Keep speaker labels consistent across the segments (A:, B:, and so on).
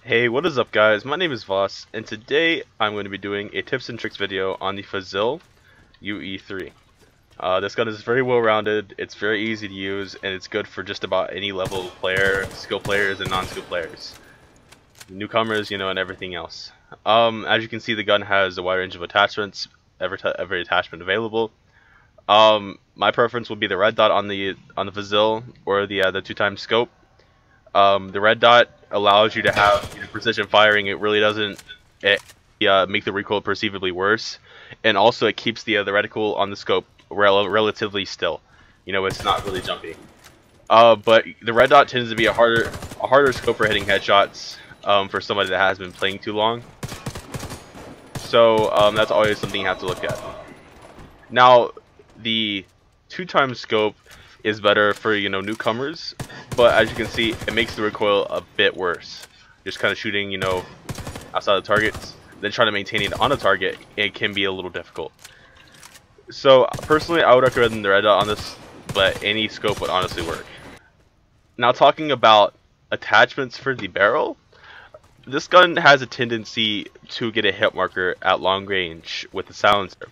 A: Hey, what is up guys? My name is TheVoS, and today I'm going to be doing a tips and tricks video on the Fazil UE3. This gun is very well rounded, it's very easy to use, and it's good for just about any level of player, skilled players and non-skilled players. Newcomers, and everything else. As you can see, the gun has a wide range of attachments, every attachment available. My preference would be the red dot on the Fazil, or the 2x scope. The red dot allows you to have precision firing. It really doesn't make the recoil perceivably worse, and also it keeps the reticle on the scope relatively still. It's not really jumpy. But the red dot tends to be a harder scope for hitting headshots for somebody that has been playing too long. So that's always something you have to look at. Now, the 2x scope is better for newcomers, but as you can see, it makes the recoil a bit worse. Just kind of shooting outside the targets, then trying to maintain it on a target, it can be a little difficult. So personally, I would recommend the red dot on this, but any scope would honestly work. Now, talking about attachments for the barrel, this gun has a tendency to get a hit marker at long range with the silencer.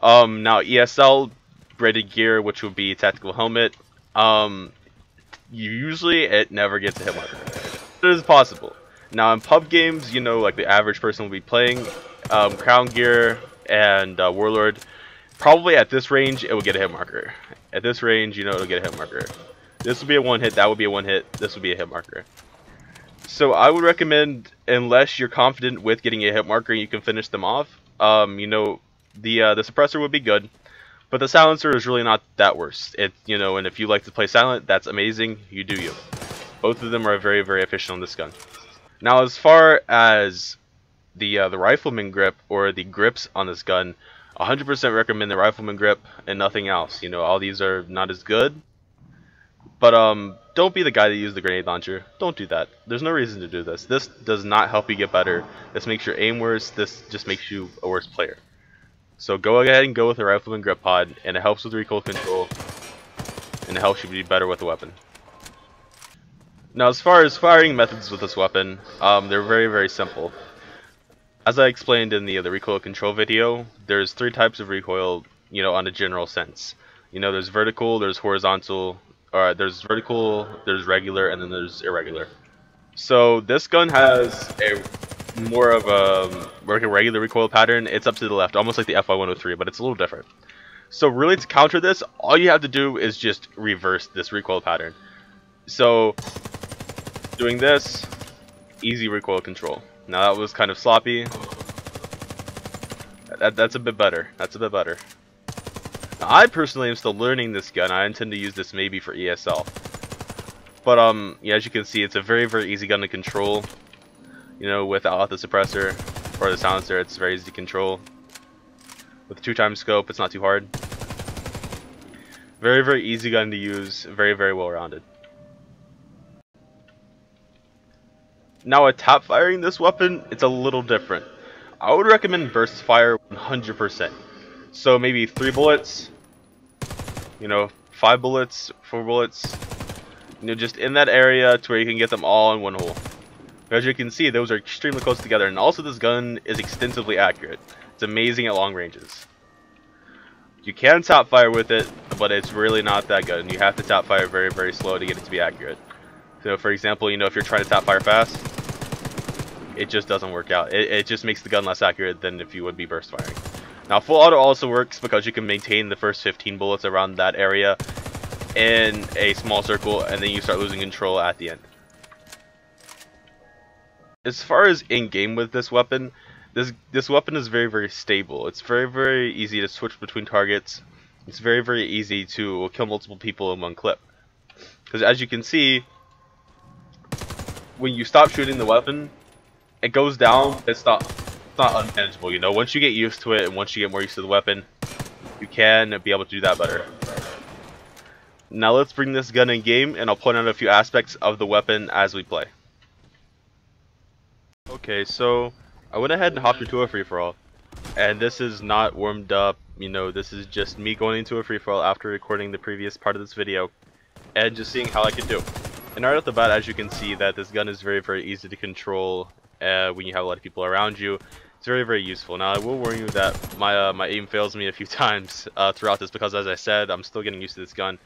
A: Now ESL braided gear, which would be tactical helmet, usually it never gets a hit marker. It is possible. Now in pub games, like the average person will be playing crown gear and warlord, probably at this range it will get a hit marker. At this range, it'll get a hit marker. This will be a one hit, that would be a one hit, this will be a hit marker. So I would recommend, unless you're confident with getting a hit marker and you can finish them off, the suppressor would be good. But the silencer is really not that worse. And if you like to play silent, that's amazing. You do you. Both of them are very, very efficient on this gun. Now, as far as the rifleman grip or the grips on this gun, 100% recommend the rifleman grip and nothing else. All these are not as good. But don't be the guy that used the grenade launcher. Don't do that. There's no reason to do this. This does not help you get better. This makes your aim worse. This just makes you a worse player. So go ahead and go with the rifleman grip pod, and it helps with recoil control, and it helps you be better with the weapon. Now, as far as firing methods with this weapon, they're very, very simple. As I explained in the recoil control video, there's 3 types of recoil, on a general sense. There's vertical, there's horizontal, or there's vertical, there's regular, and then there's irregular. So this gun has more of a regular recoil pattern. It's up to the left, almost like the FY103, but it's a little different. So really, to counter this, all you have to do is just reverse this recoil pattern. So doing this, easy recoil control. Now that was kind of sloppy. That's a bit better. That's a bit better. Now, I personally am still learning this gun. I intend to use this maybe for ESL. But yeah, as you can see, it's a very, very easy gun to control. Without the suppressor or the silencer, it's very easy to control. With the 2x scope, it's not too hard. Very, very easy gun to use. Very, very well rounded. Now, at tap firing this weapon, it's a little different. I would recommend burst fire 100%. So maybe 3 bullets, 5 bullets, 4 bullets, just in that area to where you can get them all in one hole. As you can see, those are extremely close together, and also this gun is extensively accurate. It's amazing at long ranges. You can tap fire with it, but it's really not that good, and you have to tap fire very, very slow to get it to be accurate. So for example, if you're trying to tap fire fast, it just doesn't work out. It just makes the gun less accurate than if you would be burst firing. Now, full auto also works because you can maintain the first 15 bullets around that area in a small circle, and then you start losing control at the end. As far as in-game with this weapon, this weapon is very, very stable. It's very, very easy to switch between targets. It's very, very easy to kill multiple people in one clip. Because as you can see, when you stop shooting the weapon, it goes down. It's not unmanageable. Once you get used to it and once you get more used to the weapon, you can be able to do that better. Now let's bring this gun in game, and I'll point out a few aspects of the weapon as we play. Okay, so I went ahead and hopped into a free-for-all, and this is not warmed up, this is just me going into a free-for-all after recording the previous part of this video, and just seeing how I can do. And right off the bat, as you can see, that this gun is very, very easy to control when you have a lot of people around you. It's very, very useful. Now, I will warn you that my aim fails me a few times throughout this because, as I said, I'm still getting used to this gun.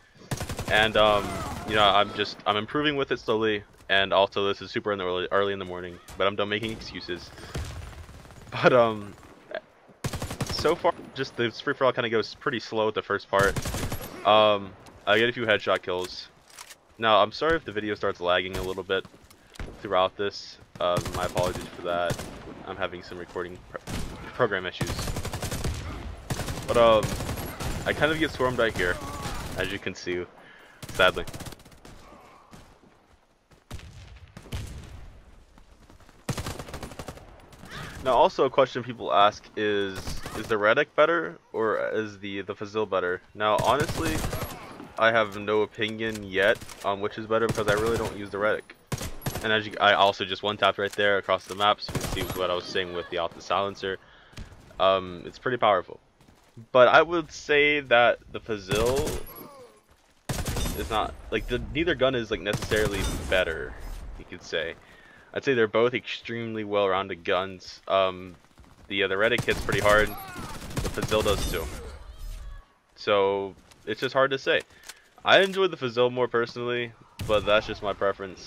A: And, you know, I'm improving with it slowly. And also, this is super early in the morning, but I'm done making excuses. But, so far, just the free-for-all kind of goes pretty slow at the first part. I get a few headshot kills. Now, I'm sorry if the video starts lagging a little bit throughout this. My apologies for that. I'm having some recording program issues. But, I kind of get swarmed right here, as you can see, sadly. Now, also a question people ask is the Redick better or is the Fazil better? Now, honestly, I have no opinion yet on which is better because I really don't use the Redick. And as I also just one-tapped right there across the map, so you can see what I was saying with the Alpha Silencer. It's pretty powerful. But I would say that the Fazil is not, like, neither gun is, like, necessarily better, you could say. I'd say they're both extremely well-rounded guns. The Redick hits pretty hard. The Fazil does too. So it's just hard to say. I enjoy the Fazil more personally, but that's just my preference.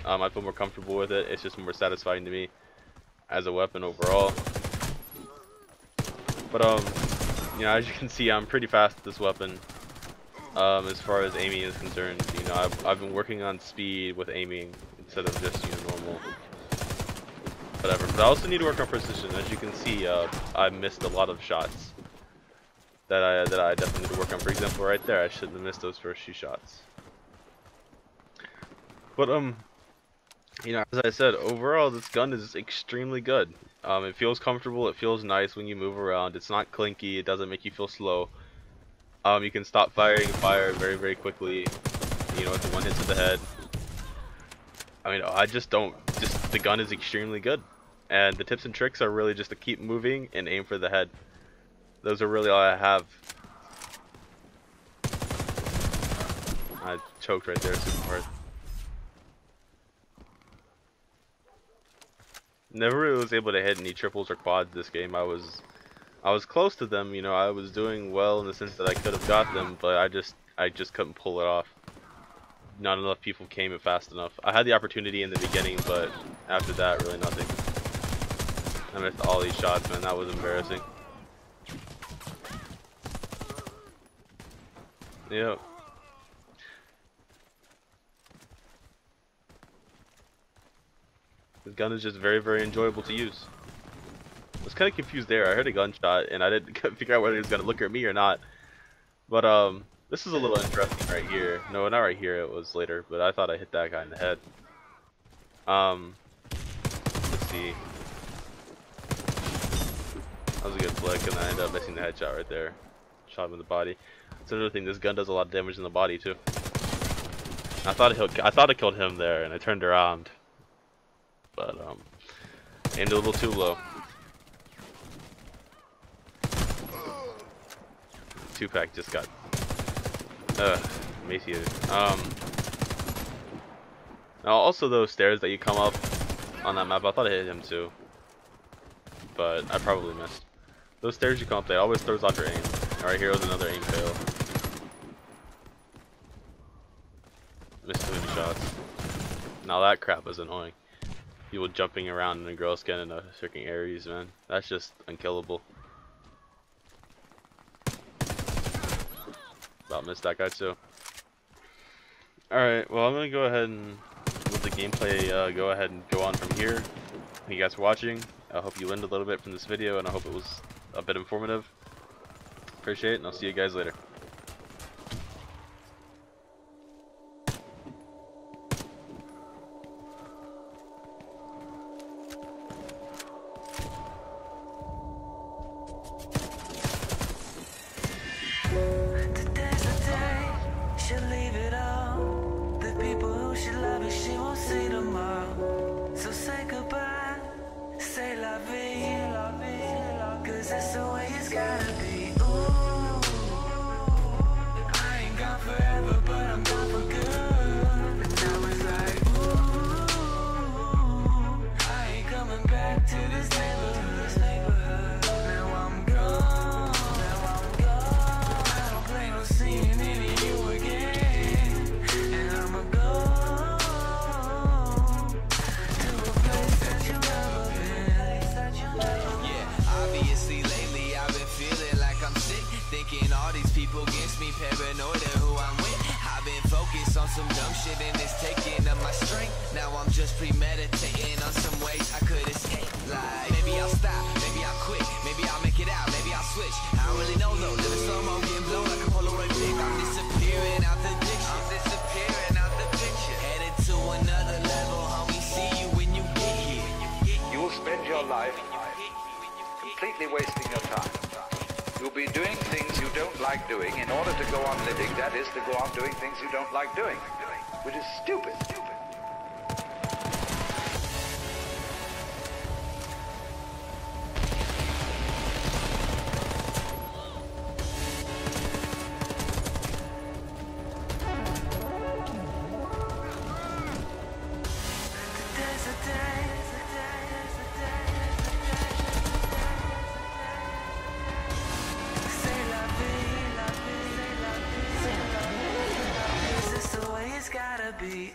A: I feel more comfortable with it. It's just more satisfying to me as a weapon overall. But you know, as you can see, I'm pretty fast with this weapon. As far as aiming is concerned, you know, I've been working on speed with aiming instead of just, you know, normal. Whatever. But I also need to work on precision. As you can see, I missed a lot of shots that I definitely need to work on. For example, right there, I shouldn't have missed those first few shots. But you know, as I said, overall this gun is extremely good. It feels comfortable. It feels nice when you move around. It's not clinky. It doesn't make you feel slow. You can stop firing fire very, very quickly. You know, with the one hit to the head. I mean, the gun is extremely good. And the tips and tricks are really just to keep moving and aim for the head. Those are really all I have. I choked right there super hard. Never really was able to hit any triples or quads this game. I was close to them, you know, I was doing well in the sense that I could have got them, but I just couldn't pull it off. Not enough people came in fast enough. I had the opportunity in the beginning, but after that, really nothing. I missed all these shots, man. That was embarrassing. Yep. This gun is just very, very enjoyable to use. I was kind of confused there. I heard a gunshot, and I didn't figure out whether he was going to look at me or not. But, this is a little interesting right here. No, not right here. It was later, but I thought I hit that guy in the head. Let's see. That was a good flick, and I ended up missing the headshot right there. Shot him in the body. That's another thing. This gun does a lot of damage in the body too. I thought it killed him there, and I turned around, but aimed a little too low. 2-pack just got emaciated. Now also those stairs that you come up on that map, I thought I hit him too, but I probably missed. Those stairs you come up, they always throws off your aim. Alright, here was another aim fail. Missed too many shots. Now that crap is annoying. People jumping around in a girl skin in a freaking Ares, man. That's just unkillable. About missed that guy too. Alright, well I'm gonna go ahead and let the gameplay go ahead and go on from here. Thank you guys for watching. I hope you learned a little bit from this video, and I hope it was a bit informative. Appreciate it, and I'll see you guys later.
B: Cause that's the way it's gotta be. Ooh. premeditating on some ways I could escape. Like maybe I'll stop, maybe I'll quit, maybe I'll make it out, maybe I'll switch. I don't really know though. Living slow-mo, getting blown like a Polaroid pic. I'm disappearing out the diction. I'm disappearing out the picture. Headed to another level, homie. See you when you get here.
C: You will spend your life completely wasting your time. You'll be doing things you don't like doing in order to go on living, that is, to go on doing things you don't like doing, which is stupid.
B: Gotta be.